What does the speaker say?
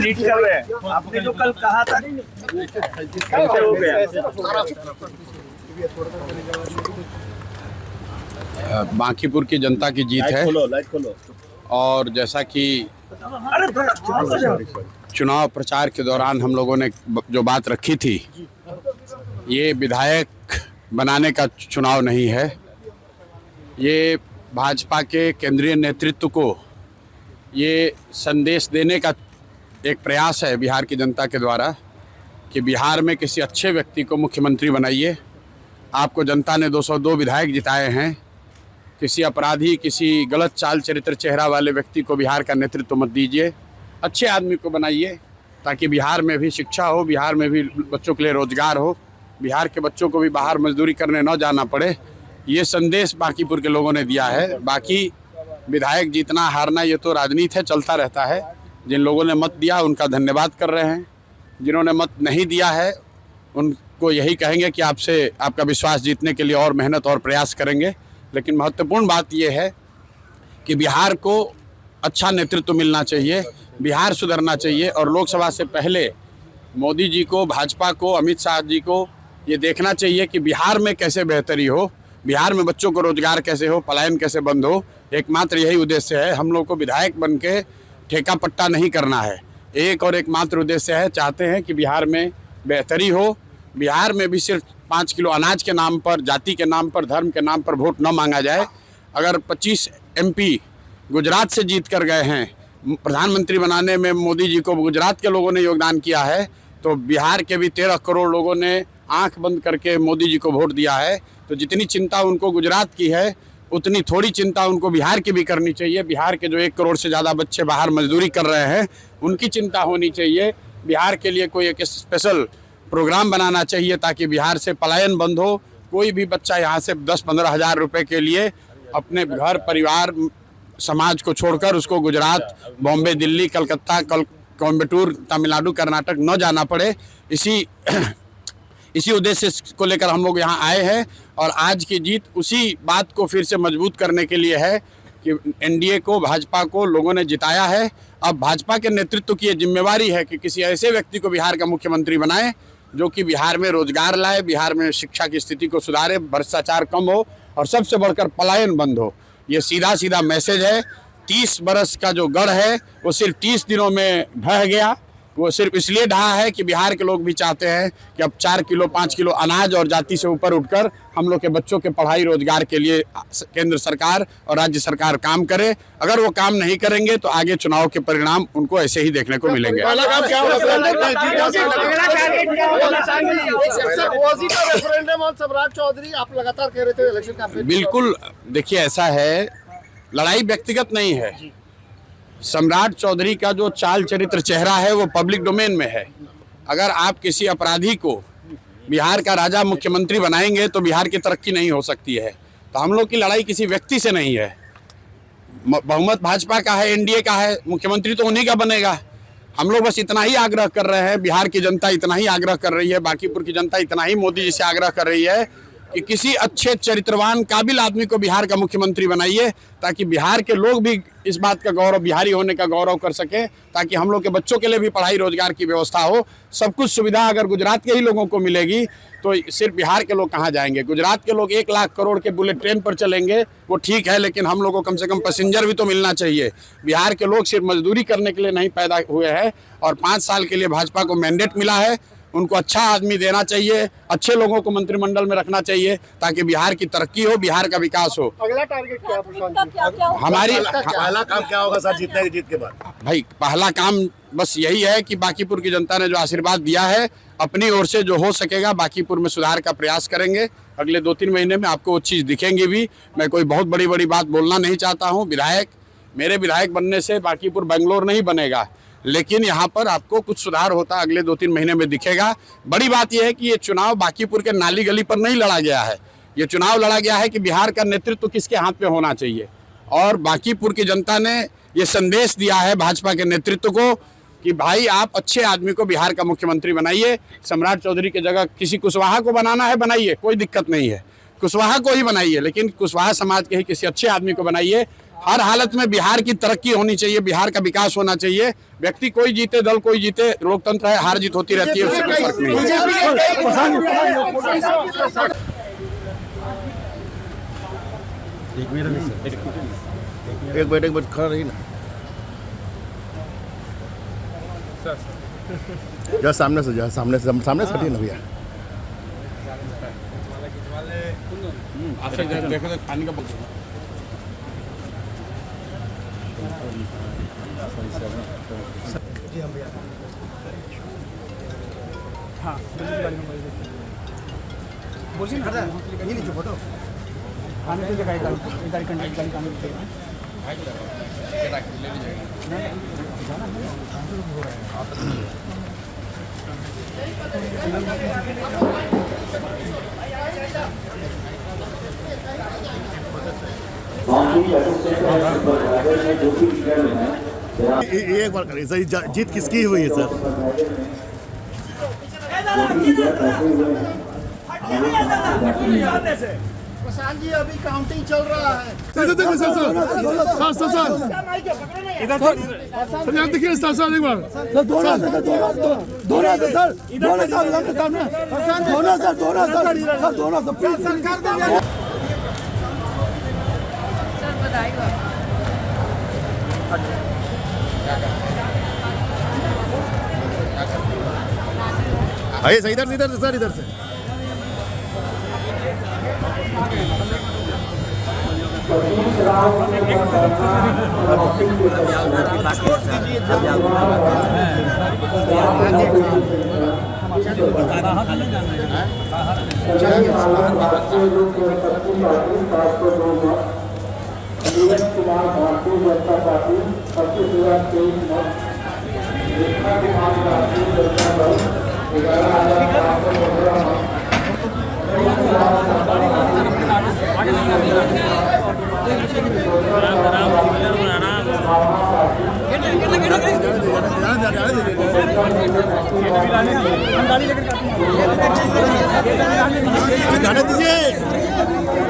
Treat कर रहे हैं। आपने जो कल कहा था कैसे हो गया? बांकीपुर की जनता की जीत है लाइट खोलो। और जैसा कि चुनाव प्रचार के दौरान हम लोगों ने जो बात रखी थी, ये विधायक बनाने का चुनाव नहीं है, ये भाजपा के केंद्रीय नेतृत्व को ये संदेश देने का एक प्रयास है बिहार की जनता के द्वारा कि बिहार में किसी अच्छे व्यक्ति को मुख्यमंत्री बनाइए। आपको जनता ने 202 विधायक जिताए हैं। किसी अपराधी, किसी गलत चाल चरित्र चेहरा वाले व्यक्ति को बिहार का नेतृत्व मत दीजिए। अच्छे आदमी को बनाइए ताकि बिहार में भी शिक्षा हो, बिहार में भी बच्चों के लिए रोजगार हो, बिहार के बच्चों को भी बाहर मजदूरी करने न जाना पड़े। ये संदेश बांकीपुर के लोगों ने दिया है। बाकी विधायक जीतना हारना ये तो राजनीति है, चलता रहता है। जिन लोगों ने मत दिया उनका धन्यवाद कर रहे हैं, जिन्होंने मत नहीं दिया है उनको यही कहेंगे कि आपसे आपका विश्वास जीतने के लिए और मेहनत और प्रयास करेंगे। लेकिन महत्वपूर्ण बात यह है कि बिहार को अच्छा नेतृत्व मिलना चाहिए, बिहार सुधरना चाहिए। और लोकसभा से पहले मोदी जी को, भाजपा को, अमित शाह जी को ये देखना चाहिए कि बिहार में कैसे बेहतरी हो, बिहार में बच्चों को रोजगार कैसे हो, पलायन कैसे बंद हो। एकमात्र यही उद्देश्य है। हम लोग को विधायक बन के ठेका पट्टा नहीं करना है। एक और एकमात्र उद्देश्य है, चाहते हैं कि बिहार में बेहतरी हो। बिहार में भी सिर्फ 5 किलो अनाज के नाम पर, जाति के नाम पर, धर्म के नाम पर वोट न मांगा जाए। अगर 25 MP गुजरात से जीत कर गए हैं, प्रधानमंत्री बनाने में मोदी जी को गुजरात के लोगों ने योगदान किया है, तो बिहार के भी 13 करोड़ लोगों ने आंख बंद करके मोदी जी को वोट दिया है। तो जितनी चिंता उनको गुजरात की है, उतनी थोड़ी चिंता उनको बिहार की भी करनी चाहिए। बिहार के जो 1 करोड़ से ज़्यादा बच्चे बाहर मजदूरी कर रहे हैं, उनकी चिंता होनी चाहिए। बिहार के लिए कोई एक स्पेशल प्रोग्राम बनाना चाहिए ताकि बिहार से पलायन बंद हो। कोई भी बच्चा यहाँ से 10-15 हज़ार रुपये के लिए अपने घर, परिवार, समाज को छोड़कर उसको गुजरात, बॉम्बे, दिल्ली, कलकत्ता, कोयम्बटूर, तमिलनाडु, कर्नाटक न जाना पड़े। इसी उद्देश्य को लेकर हम लोग यहाँ आए हैं। और आज की जीत उसी बात को फिर से मजबूत करने के लिए है कि NDA को, भाजपा को लोगों ने जिताया है। अब भाजपा के नेतृत्व की ये जिम्मेवारी है कि किसी ऐसे व्यक्ति को बिहार का मुख्यमंत्री बनाए जो कि बिहार में रोजगार लाए, बिहार में शिक्षा की स्थिति को सुधारे, भ्रष्टाचार कम हो और सबसे बढ़कर पलायन बंद हो। ये सीधा सीधा मैसेज है। 30 बरस का जो गढ़ है वो सिर्फ 30 दिनों में ढह गया। वो सिर्फ इसलिए ढहा है कि बिहार के लोग भी चाहते हैं कि अब 4 किलो 5 किलो अनाज और जाति से ऊपर उठकर हम लोग के बच्चों के पढ़ाई रोजगार के लिए केंद्र सरकार और राज्य सरकार काम करे। अगर वो काम नहीं करेंगे तो आगे चुनाव के परिणाम उनको ऐसे ही देखने को मिलेंगे। बिल्कुल, देखिए ऐसा है, लड़ाई व्यक्तिगत नहीं है। सम्राट चौधरी का जो चाल चरित्र चेहरा है वो पब्लिक डोमेन में है। अगर आप किसी अपराधी को बिहार का राजा मुख्यमंत्री बनाएंगे तो बिहार की तरक्की नहीं हो सकती है। तो हम लोग की लड़ाई किसी व्यक्ति से नहीं है। बहुमत भाजपा का है, NDA का है, मुख्यमंत्री तो उन्हीं का बनेगा। हम लोग बस इतना ही आग्रह कर रहे हैं, बिहार की जनता इतना ही आग्रह कर रही है, बांकीपुर की जनता इतना ही मोदी जी से आग्रह कर रही है कि किसी अच्छे चरित्रवान काबिल आदमी को बिहार का मुख्यमंत्री बनाइए ताकि बिहार के लोग भी इस बात का गौरव, बिहारी होने का गौरव कर सके, ताकि हम लोग के बच्चों के लिए भी पढ़ाई रोजगार की व्यवस्था हो। सब कुछ सुविधा अगर गुजरात के ही लोगों को मिलेगी तो सिर्फ बिहार के लोग कहाँ जाएंगे? गुजरात के लोग 1 लाख करोड़ के बुलेट ट्रेन पर चलेंगे, वो ठीक है, लेकिन हम लोगों को कम से कम पैसेंजर भी तो मिलना चाहिए। बिहार के लोग सिर्फ मजदूरी करने के लिए नहीं पैदा हुए हैं और 5 साल के लिए भाजपा को मैंडेट मिला है। उनको अच्छा आदमी देना चाहिए, अच्छे लोगों को मंत्रिमंडल में रखना चाहिए ताकि बिहार की तरक्की हो, बिहार का विकास हो। अगला टारगेट क्या है प्रशांत जी? हमारी पहला काम क्या होगा सर जीत के बाद? भाई पहला काम बस यही है कि बांकीपुर की जनता ने जो आशीर्वाद दिया है, अपनी ओर से जो हो सकेगा बांकीपुर में सुधार का प्रयास करेंगे। अगले 2-3 महीने में आपको वो चीज़ दिखेंगी भी। मैं कोई बहुत बड़ी बात बोलना नहीं चाहता हूँ। मेरे विधायक बनने से बांकीपुर बेंगलोर नहीं बनेगा, लेकिन यहाँ पर आपको कुछ सुधार होता अगले 2-3 महीने में दिखेगा। बड़ी बात यह है कि ये चुनाव बांकीपुर के नाली गली पर नहीं लड़ा गया है। ये चुनाव लड़ा गया है कि बिहार का नेतृत्व किसके हाथ में होना चाहिए। और बांकीपुर की जनता ने ये संदेश दिया है भाजपा के नेतृत्व को कि भाई आप अच्छे आदमी को बिहार का मुख्यमंत्री बनाइए। सम्राट चौधरी की जगह किसी कुशवाहा को बनाना है, बनाइए, कोई दिक्कत नहीं है, कुशवाहा को ही बनाइए, लेकिन कुशवाहा समाज के ही किसी अच्छे आदमी को बनाइए हर हालत में बिहार की तरक्की होनी चाहिए, बिहार का विकास होना चाहिए। व्यक्ति कोई जीते, दल कोई जीते, लोकतंत्र है, हार जीत होती रहती है, उससे कोई फर्क नहीं है। एक मिनट खड़ा रही ना, जा सामने से हटिए ना भैया। देखो तो पानी का एक बार करिए सर, जीत किसकी हुई है सर? प्रशांत जी अभी काउंटिंग चल रहा है। सर देखिए एक बार आइए सर, इधर से सर, इधर से। जाने दीजिए।